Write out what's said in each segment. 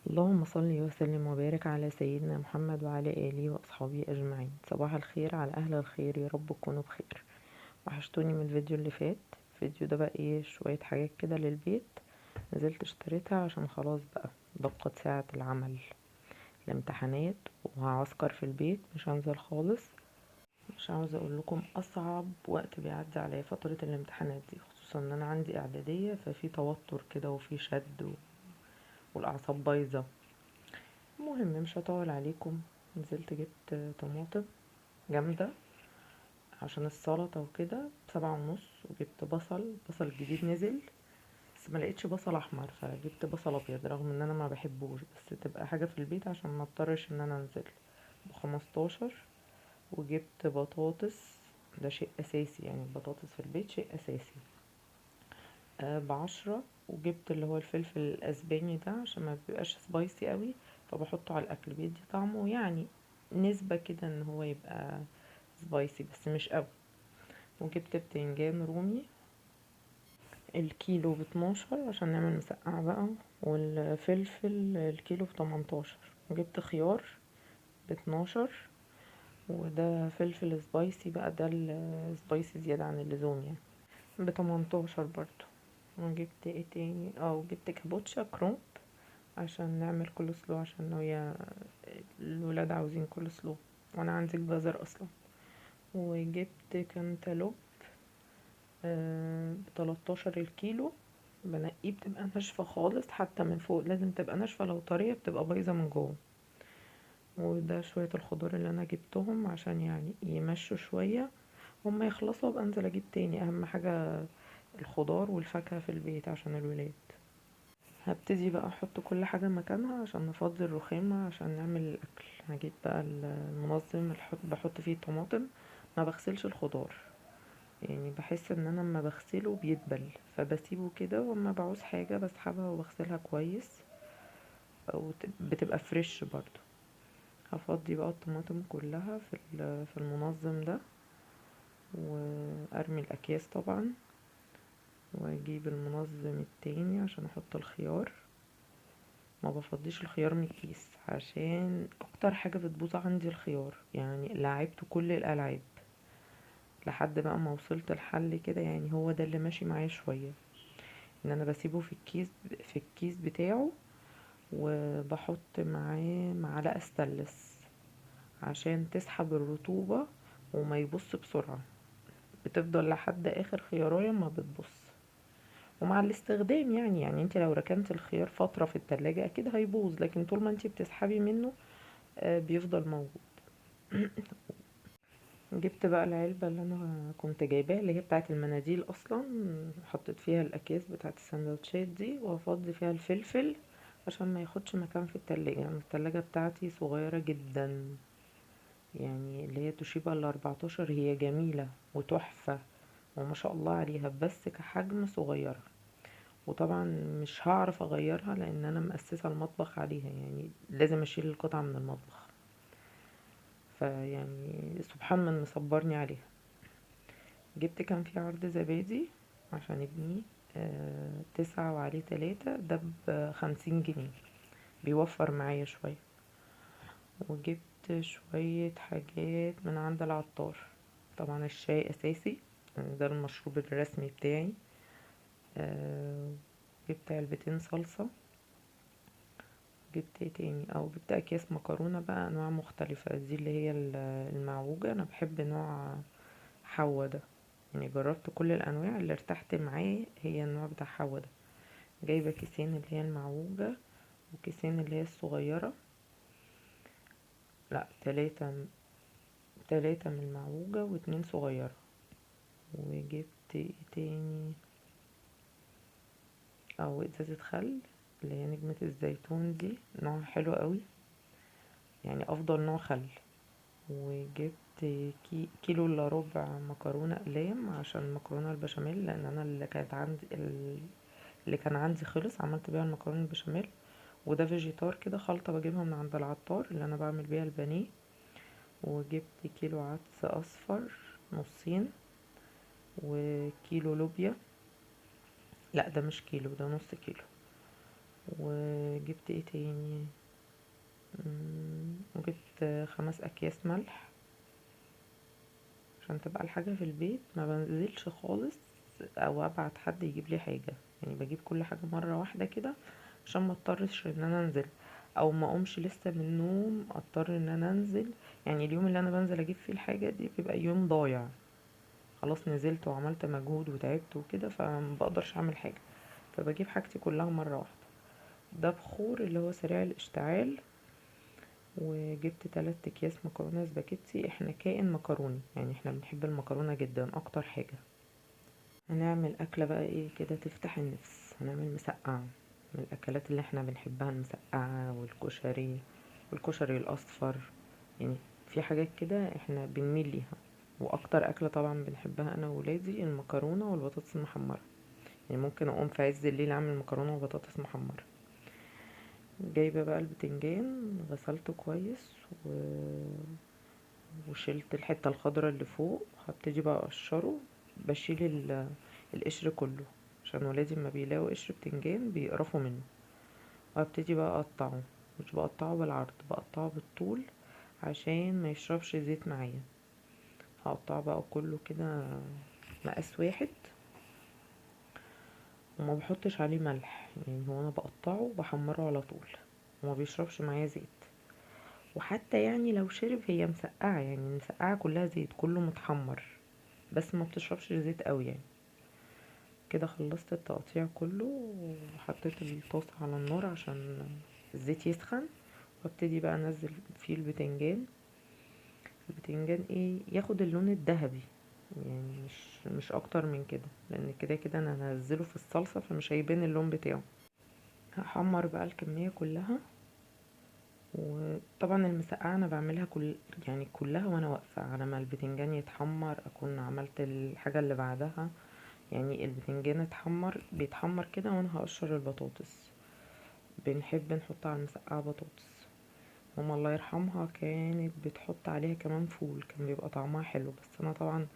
اللهم صل وسلم وبارك على سيدنا محمد وعلى آله وأصحابه أجمعين. صباح الخير على أهل الخير، يا رب تكونوا بخير. وحشتوني من الفيديو اللي فات. الفيديو ده بقى ايه، شوية حاجات كده للبيت نزلت اشتريتها عشان خلاص بقى دقت ساعة العمل الامتحانات، وهعسكر في البيت مش هنزل خالص. مش عاوزة اقول لكم اصعب وقت بيعدي عليا فترة الامتحانات دي، خصوصا ان انا عندي اعدادية، ففي توتر كده وفي شد والاعصاب بايظة. المهم مش هطول عليكم. نزلت جبت طماطم جامدة عشان السلطة وكده ب7.5، وجبت بصل جديد نزل، بس ما لقيتش بصل احمر فجبت بصل ابيض رغم ان انا ما بحبوش، بس تبقى حاجة في البيت عشان ما اضطرش ان انا انزل. ب15. وجبت بطاطس، ده شيء اساسي، يعني البطاطس في البيت شيء اساسي. ب10. وجبت اللي هو الفلفل الاسباني ده عشان ما بيبقاش سبايسي قوي، فبحطه على الاكل بيدي طعمه يعني نسبة كده ان هو يبقى سبايسي بس مش قوي. وجبت بتنجان رومي، الكيلو ب12 عشان نعمل مسقعة بقى. والفلفل الكيلو ب18. وجبت خيار ب12، وده فلفل سبايسي بقى، ده السبايسي زيادة عن اللزوم يعني، ب18 برضو. وجبت ايه تاني، وجبت كابوتشا كرومب عشان نعمل كول سلو، عشان هي الولاد عاوزين كول سلو وانا عندي الجزر اصلا. وجبت كانتالوب ب13 الكيلو، بنقيه بتبقى ناشفة خالص، حتى من فوق لازم تبقى ناشفة، لو طرية بتبقى بايظة من جوه. وده شوية الخضار اللي انا جبتهم عشان يعني يمشوا شوية، هما يخلصوا ابقى انزل اجيب تاني. اهم حاجة الخضار والفاكهة في البيت عشان الولاد. هبتدي بقى احط كل حاجة مكانها عشان نفضي الرخامة عشان نعمل الاكل. هجيب بقى المنظم اللي بحط فيه الطماطم. ما بغسلش الخضار، يعني بحس ان انا لما بغسله بيدبل، فبسيبه كده، واما بعوز حاجة بسحبها وبغسلها كويس، بتبقى فريش برضو. هفضي بقى الطماطم كلها في المنظم ده، وارمي الاكياس طبعا، واجيب المنظم التاني عشان احط الخيار. ما بفضيش الخيار من الكيس عشان اكتر حاجة بتبوظ عندي الخيار، يعني لعبت كل الالعاب لحد بقى ما وصلت الحل كده، يعني هو ده اللي ماشي معايا شوية، ان انا بسيبه في الكيس بتاعه، وبحط معاه معلقة ستانلس عشان تسحب الرطوبة وما يبص بسرعة، بتفضل لحد اخر خيارايه ما بتبص. ومع الاستخدام يعني انت لو ركنت الخيار فترة في التلاجة اكيد هيبوظ، لكن طول ما انت بتسحبي منه بيفضل موجود. جبت بقى العلبة اللي انا كنت جايباها، اللي هي بتاعة المناديل اصلا، حطيت فيها الاكياس بتاعة السندوتشات دي، وافضي فيها الفلفل عشان ما ياخدش مكان في التلاجة. يعني التلاجة بتاعتي صغيرة جدا، يعني اللي هي توشيبا ال14، هي جميلة وتحفة وما شاء الله عليها، بس كحجم صغيرة. وطبعا مش هعرف اغيرها لان انا مؤسسة المطبخ عليها، يعني لازم اشيل القطعة من المطبخ، فيعني سبحان من مصبرني عليها. جبت كان في عرض زبادي عشان ابني، 9 وعليه 3، ده ب50 جنيه، بيوفر معايا شوية. وجبت شوية حاجات من عند العطار، طبعا الشاي اساسي، ده المشروب الرسمي بتاعي. آه، جبت علبتين صلصة. جبت ايه تاني، جبت اكياس مكرونة بقى انواع مختلفة، دي اللي هي المعوجة، انا بحب نوع حوا ده، يعني جربت كل الانواع، اللي ارتحت معاه هي النوع بتاع حوا ده. جايبة كيسين اللي هي المعوجة، وكيسين اللي هي الصغيرة، لا 3 من المعوجة و2 صغيرة. وجبت ايه تاني، او ازازة خل اللي هي نجمة الزيتون دي، نوع حلو قوي، يعني افضل نوع خل. وجبت كيلو الا ربع مكرونه اقلام عشان المكرونه البشاميل، لان انا اللي كان عندي خلص، عملت بيها المكرونه البشاميل. وده فيجيتار كده، خلطه بجيبها من عند العطار اللي انا بعمل بيها البانيه. وجبت كيلو عدس اصفر نصين، وكيلو لوبيا، لا ده مش كيلو، ده نص كيلو. وجبت ايه تاني، وجبت 5 اكياس ملح عشان تبقى الحاجة في البيت، ما بنزلش خالص او ابعت حد يجيب لي حاجة، يعني بجيب كل حاجة مرة واحدة كده عشان ما اضطرش ان انا انزل، او ما اقومش لسه من النوم اضطر ان انا انزل. يعني اليوم اللي انا بنزل اجيب فيه الحاجة دي بيبقى يوم ضايع، خلاص نزلت وعملت مجهود وتعبت وكده فمبقدرش اعمل حاجة، فبجيب حاجتي كلها مرة واحدة. ده بخور اللي هو سريع الاشتعال. وجبت 3 اكياس مكرونة سباكيتي، احنا كائن مكروني، يعني احنا بنحب المكرونة جدا اكتر حاجة. هنعمل اكلة بقى ايه كده تفتح النفس، هنعمل مسقعة من الاكلات اللي احنا بنحبها، المسقعة والكشري الاصفر، يعني في حاجات كده احنا بنميل ليها. واكتر اكلة طبعا بنحبها انا وولادي المكرونة والبطاطس المحمرة، يعني ممكن اقوم في عز الليل اعمل مكرونة وبطاطس محمرة. جايبة بقى البتنجان غسلته كويس وشلت الحتة الخضراء اللي فوق، هبتدي بقى اقشره، بشيل القشر كله عشان ولادي ما بيلاقوا قشر بتنجان بيقرفوا منه. وهبتدي بقى اقطعه، مش بقطعه بالعرض، بقطعه بالطول عشان ما يشربش زيت معايا. هقطعه بقى كله كده مقاس واحد، وما بحطش عليه ملح، يعني هو انا بقطعه وبحمره على طول وما بيشربش معايا زيت. وحتى يعني لو شرب هي مسقعة، يعني المسقعة كلها زيت، كله متحمر بس ما بتشربش زيت قوي يعني. كده خلصت التقطيع كله وحطيت الطاسة على النار عشان الزيت يسخن، وابتدي بقى انزل فيه البتنجان ايه ياخد اللون الذهبي، يعني مش اكتر من كده، لان كده كده انا هنزله في الصلصة فمش هيبان اللون بتاعه. هحمر بقى الكمية كلها. وطبعا المسقعة انا بعملها يعني كلها وانا واقفة على ما البتنجان يتحمر، اكون عملت الحاجة اللي بعدها. يعني البتنجان بيتحمر كده وانا هقشر البطاطس. بنحب نحط على المسقعة بطاطس، ماما الله يرحمها كانت بتحط عليها كمان فول، كان بيبقى طعمها حلو، بس انا طبعا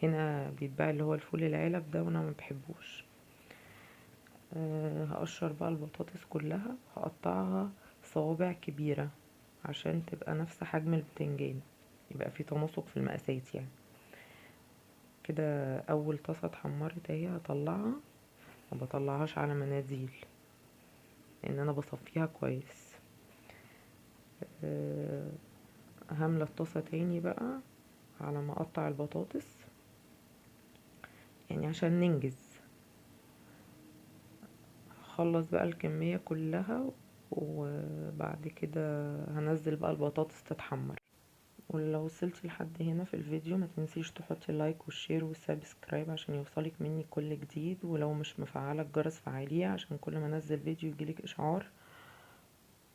هنا بيتباع اللي هو الفول العلب ده وانا ما بحبوش. هقشر بقى البطاطس كلها، هقطعها صوابع كبيرة عشان تبقى نفس حجم البتنجان، يبقى في تناسق في المقاسات يعني. كده اول طاسة اتحمرت اهي هطلعها، ما بطلعهاش على مناديل لان انا بصفيها كويس. أه هملى الطاسة تاني بقى على ما اقطع البطاطس، يعني عشان ننجز. هخلص بقى الكمية كلها وبعد كده هنزل بقى البطاطس تتحمر. ولو وصلتي لحد هنا في الفيديو ما تنسيش تحطي اللايك والشير والسبسكرايب عشان يوصلك مني كل جديد، ولو مش مفعله الجرس فعليه عشان كل ما انزل فيديو يجيلك اشعار،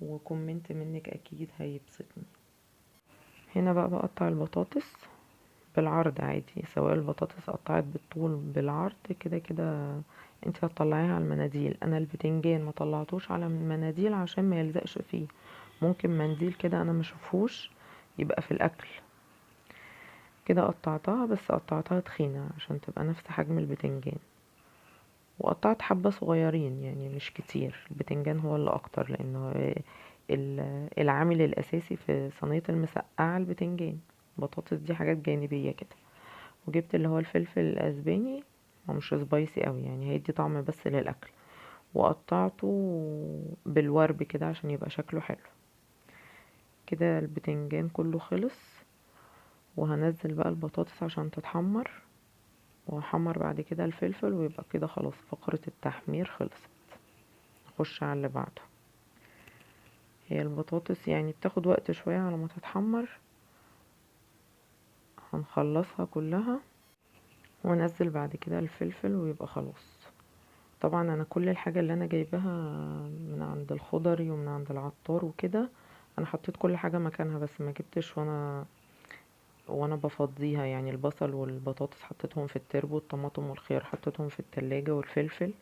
وكومنت منك اكيد هيبسطني. هنا بقى بقطع البطاطس بالعرض عادي، سواء البطاطس قطعت بالطول بالعرض كده كده انت هتطلعيها على المناديل. انا البتنجان ما طلعتوش على المناديل عشان ما يلزقش فيه، ممكن منديل كده انا مشوفهوش يبقى في الاكل. كده قطعتها بس قطعتها تخينة عشان تبقى نفس حجم البتنجان، وقطعت حبة صغيرين يعني مش كتير، البتنجان هو اللي اكتر لانه العامل الاساسي في صينية المسقعة البتنجان، البطاطس دي حاجات جانبية كده. وجبت اللي هو الفلفل الاسباني، هو مش سبايسي قوي يعني هيدي طعم بس للاكل، وقطعته بالورب كده عشان يبقى شكله حلو. كده البتنجان كله خلص، وهنزل بقى البطاطس عشان تتحمر، وهحمر بعد كده الفلفل، ويبقى كده خلاص فقرة التحمير خلصت. نخش على اللي بعده. هي البطاطس يعني بتاخد وقت شوية على ما تتحمر، هنخلصها كلها وانزل بعد كده الفلفل ويبقى خلاص. طبعا انا كل الحاجة اللي انا جايباها من عند الخضري ومن عند العطار وكده انا حطيت كل حاجة مكانها، بس ما جبتش وانا بفضيها، يعني البصل والبطاطس حطيتهم في التربو، الطماطم والخيار حطيتهم في التلاجة والفلفل.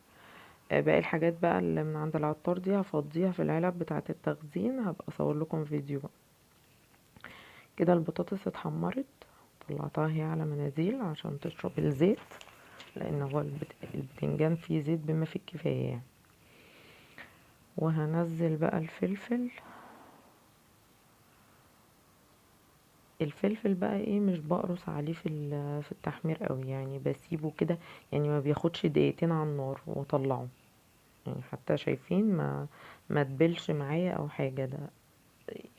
باقي الحاجات بقى اللي من عند العطار دي هفضيها في العلب بتاعة التخزين، هبقى اصور لكم فيديو بقى. كده البطاطس اتحمرت، طلعتها هي على مناديل عشان تشرب الزيت، لان هو البتنجان فيه زيت بما فيه الكفاية يعني. وهنزل بقى الفلفل. الفلفل بقى ايه، مش بقرص عليه في التحمير قوي يعني، بسيبه كده يعني، ما بياخدش دقيقتين على النار واطلعه يعني. حتى شايفين ما تبلش معايا او حاجه، ده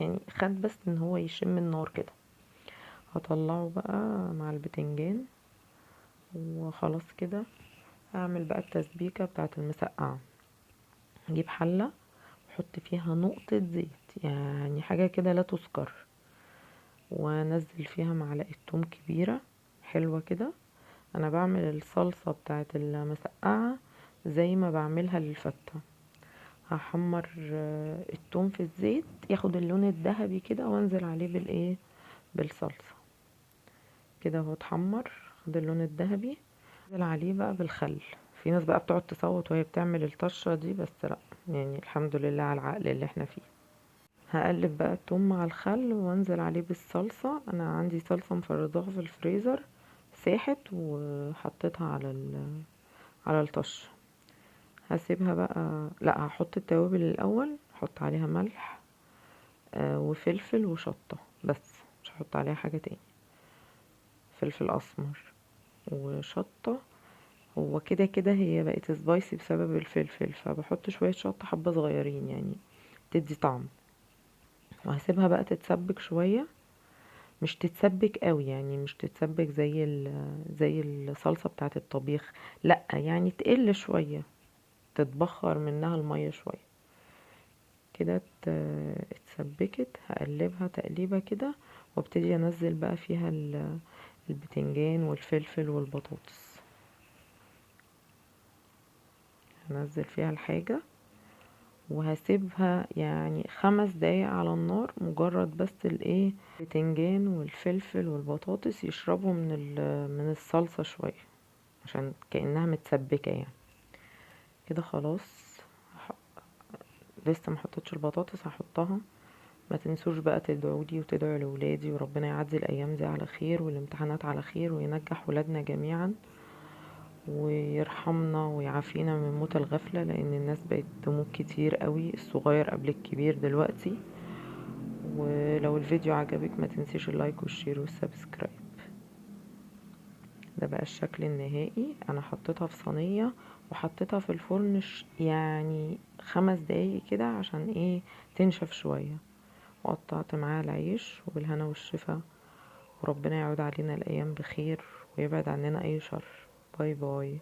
يعني خد بس ان هو يشم النار كده. هطلعه بقى مع البتنجان وخلاص كده. هعمل بقى التسبيكه بتاعه المسقعه. هجيب حله واحط فيها نقطه زيت، يعني حاجه كده لا تذكر، وانزل فيها معلقه توم كبيره حلوه كده. انا بعمل الصلصه بتاعه المسقعه زي ما بعملها للفته. هحمر التوم في الزيت ياخد اللون الذهبي كده، وانزل عليه بالايه، بالصلصه كده. هو اتحمر خد اللون الذهبي، انزل عليه بقى بالخل. في ناس بقى بتقعد تصوت وهي بتعمل الطشه دي، بس لا يعني الحمد لله على العقل اللي احنا فيه. هقلب بقى التوم مع الخل وانزل عليه بالصلصه. انا عندي صلصه مفرزاها في الفريزر ساحت، وحطيتها على الطشه. هسيبها بقى، لا هحط التوابل الاول، احط عليها ملح وفلفل وشطه بس، مش هحط عليها حاجه تاني. فلفل اسمر وشطه. هو كده كده هي بقت سبايسي بسبب الفلفل، فبحط شويه شطه حبه صغيرين يعني تدي طعم. وهسيبها بقى تتسبك شويه، مش تتسبك قوي يعني، مش تتسبك زي الصلصه بتاعه الطبيخ، لا يعني تقل شويه، تتبخر منها الميه شويه كده. اتسبكت. هقلبها تقليبه كده، وابتدي انزل بقى فيها البتنجان والفلفل والبطاطس. هنزل فيها الحاجة وهسيبها يعني 5 دقايق على النار، مجرد بس الايه، البتنجان والفلفل والبطاطس يشربوا من الصلصة شوية، عشان كأنها متسبكة يعني. كده خلاص. لسه ما حطيتش البطاطس، هحطها. ما تنسوش بقى تدعولي وتدعوا لولادي، وربنا يعدي الايام دي على خير والامتحانات على خير، وينجح ولادنا جميعا، ويرحمنا ويعافينا من موت الغفلة، لان الناس بقت تموت كتير قوي، الصغير قبل الكبير دلوقتي. ولو الفيديو عجبك ما تنسيش اللايك والشير والسبسكرايب. ده بقى الشكل النهائي. انا حطيتها في صينية وحطيتها في الفرن يعني 5 دقايق كده، عشان ايه، تنشف شوية. وقطعت معاها العيش، وبالهنا والشفا، وربنا يعود علينا الأيام بخير ويبعد عننا أي شر. باي باي.